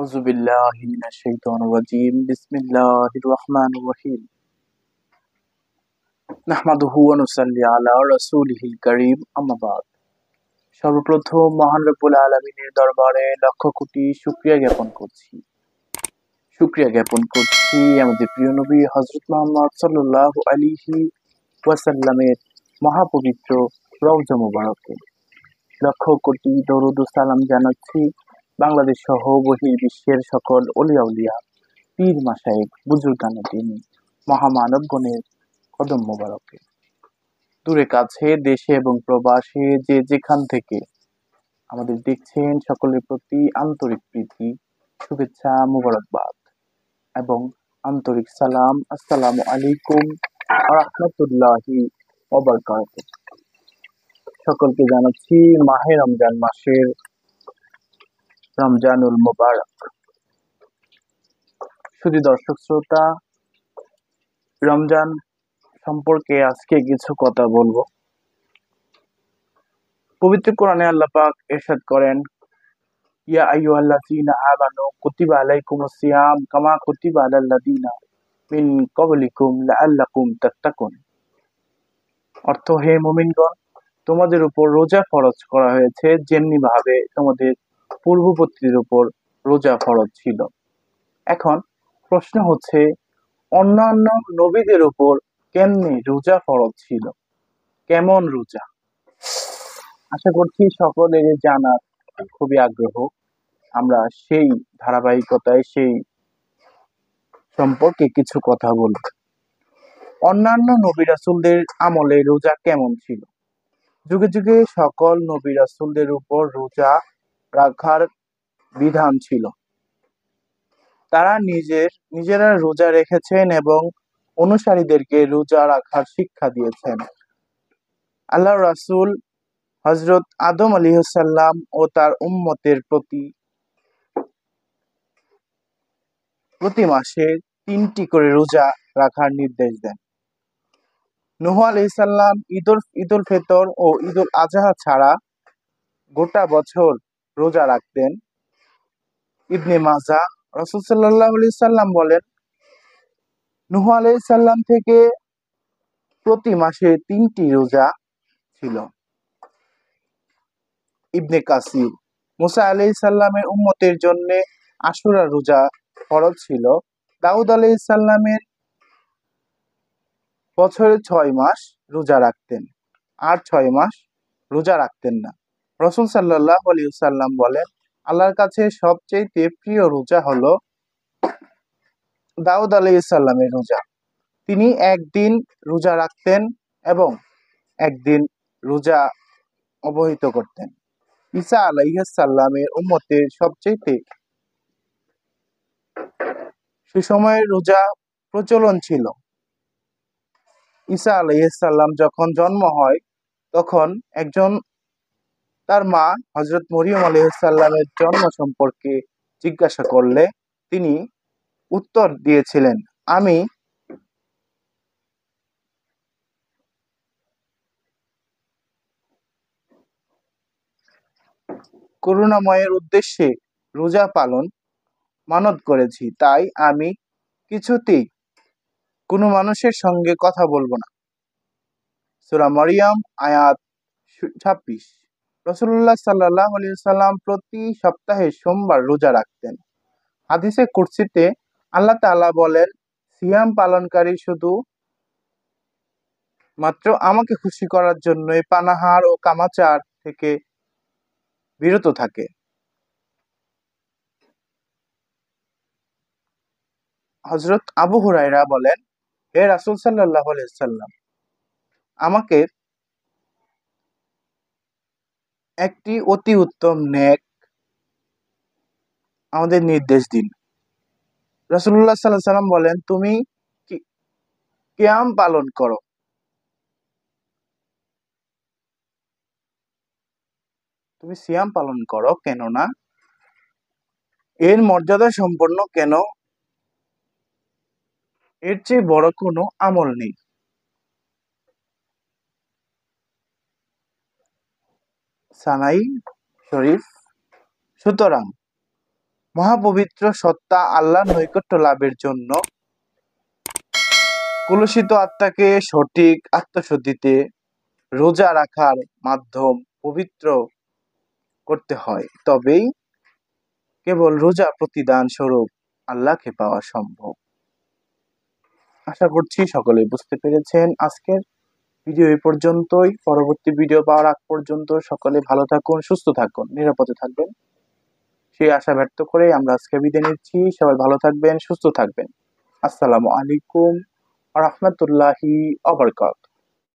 أعوذ بالله من الشيطان الرجيم بسم الله الرحمن الرحيم نحمده ونصلي على رسوله الكريم أما بعد সর্বপ্রথম মহান রব্বুল আলামিনের দরবারে লক্ষ কোটি শুকরিয়া জ্ঞাপন করছি আমাদের প্রিয় নবী হযরত মুহাম্মদ সাল্লাল্লাহু আলাইহি ওয়াসাল্লামের মহাপবিত্র রওজা মুবারকে লক্ষ কোটি দরুদ ও সালাম জানাচ্ছি বাংলাদেশ সহ বহির্বিশ্বের সকল ওলিয়া উলিয়া পীর মাশায়েখ বুজুর্গানে দিন মহামানবগণের কদম মোবারকে। দূরে কাছে দেশে এবং প্রবাসে যে যেখান থেকে আমাদের দেখছেন সকলের প্রতি আন্তরিক প্রীতি, শুভেচ্ছা, মোবারকবাদ এবং আন্তরিক সালাম। আসসালামু আলাইকুম ওয়া রাহমাতুল্লাহি ওয়া বারাকাতুহু। সকলকে জানাচ্ছি মাহে রমজান মাসের রমজানুল মুবারক। শুধু দর্শক শ্রোতা, রমজান সম্পর্কে আজকে কিছু কথা বলবো। পবিত্র কোরআনে আল্লাহ পাক ইরশাদ করেন, ইয়া আইয়ুহাল্লাযীনা আমানু কুতিবা আলাইকুমুস সিয়াম কামা কুতিবা আলাল্লাযীনা মিন ক্বাবলিকুম লাআল্লাকুম তাত্তাকুন। অর্থ, হে মুমিনগণ, তোমাদের উপর রোজা ফরজ করা হয়েছে যেমনি ভাবে তোমাদের পূর্ববর্তীদের উপর রোজা ফরজ ছিল। এখন প্রশ্ন হচ্ছে, অন্যান্য নবীদের উপর কেমনে রোজা ফরজ ছিল, কেমন রোজা? আশা করছি সকলের জানার খুবই আগ্রহ। আমরা সেই ধারাবাহিকতায় সেই সম্পর্কে কিছু কথা বলব। অন্যান্য নবী রাসূলদের আমলে রোজা কেমন ছিল? যুগে যুগে সকল নবী রাসূলদের উপর রোজা রাখার বিধান ছিল। তারা নিজেরা রোজা রেখেছেন এবং অনুসারীদেরকে রোজা রাখার শিক্ষা দিয়েছেন। আল্লাহর রাসূল হযরত আদম আলাইহিস সালাম ও তার উম্মতের প্রতি মাসে 3টি করে রোজা রাখার নির্দেশ দেন। নূহ আলাইহিস সালাম ঈদুল ফিতর ও ঈদুল আযহা ছাড়া গোটা বছর রোজা রাখতেন। ইবনে মাজাহ, রাসূল সাল্লাল্লাহু আলাইহি সাল্লাম বলেন, নূহ আলাইহিস সালাম থেকে প্রতি মাসে 3টি রোজা ছিল। ইবনে কাসির, মুসা আলাইহিস সালামের উম্মতের জন্য আশুরা রোজা ফরজ ছিল। দাউদ আলাইহিস সালামের বছরে 6 মাস রোজা রাখতেন, আর 6 মাস রোজা রাখতেন না। রাসূল সাল্লাল্লাহু আলাইহি সাল্লাম বলেন, আল্লাহর কাছে সবচেয়ে প্রিয় রোজা হলো দাউদ আলাইহিস সালামের রোজা। তিনি একদিন রোজা রাখতেন এবং একদিন রোজা অবহিত করতেন। ঈসা আলাইহিস সালামের উম্মতের সবচেয়ে সুসময়ের রোজা প্রচলন ছিল। ঈসা আলাইহিস সালাম যখন জন্ম হয় তখন তার মা হযরত মরিয়ম আলাইহিস সালামের জন্ম সম্পর্কে জিজ্ঞাসা করলে তিনি উত্তর দিয়েছিলেন, আমি করুণাময়ের উদ্দেশ্যে রোজা পালন মানত করেছি, তাই আমি কিছুতেই কোনো মানুষের সঙ্গে কথা বলবো না। সূরা মারিয়াম আয়াত 26। রাসূলুল্লাহ সাল্লাল্লাহু আলাইহি ওয়াসাল্লাম প্রতি সপ্তাহে সোমবার রোজা রাখতেন। হাদিসে কুরসিতে আল্লাহ তাআলা বলেন, সিয়াম পালনকারী শুধু মাত্র আমাকে খুশি করার জন্য পানাহার ও কামাচার থেকে বিরত থাকে। হযরত আবু হুরায়রা বলেন, হে রাসূল সাল্লাল্লাহু আলাইহি ওয়াসাল্লাম, আমাকে একটি অতি উত্তম নেক আমাদের নির্দেশ দিন। রাসূলুল্লাহ সাল্লাল্লাহু আলাইহি ওয়াসাল্লাম বলেন, তুমি কিয়াম পালন করো। তুমি সিয়াম পালন করো, কেননা এর মর্যাদা সম্পন্ন, কেন এর চেয়ে বড় কোনো আমল নেই। সানাই শরীফ। সুতরাং মহাপবিত্র সত্তা আল্লাহর নৈকট্য লাভের জন্য কলুষিত আত্মাকে সঠিক আত্মশুদ্ধিতে রোজা রাখার মাধ্যম পবিত্র করতে হয়, তবেই কেবল রোজা প্রতিদান স্বরূপ আল্লাহকে পাওয়া সম্ভব। আশা করছি সকলে বুঝতে পেরেছেন। আজকের ভিডিও এই পর্যন্তই। পরবর্তী ভিডিও পাওয়ার আগ পর্যন্ত সকলে ভালো থাকুন, সুস্থ থাকুন, নিরাপদে থাকবেন, সেই আশা ব্যক্ত করে আমরা আজকে বিদায় নিচ্ছি। সবাই ভালো থাকবেন, সুস্থ থাকবেন। আসসালামু আলাইকুম ওয়া রাহমাতুল্লাহি ওয়া বারাকাতুহু।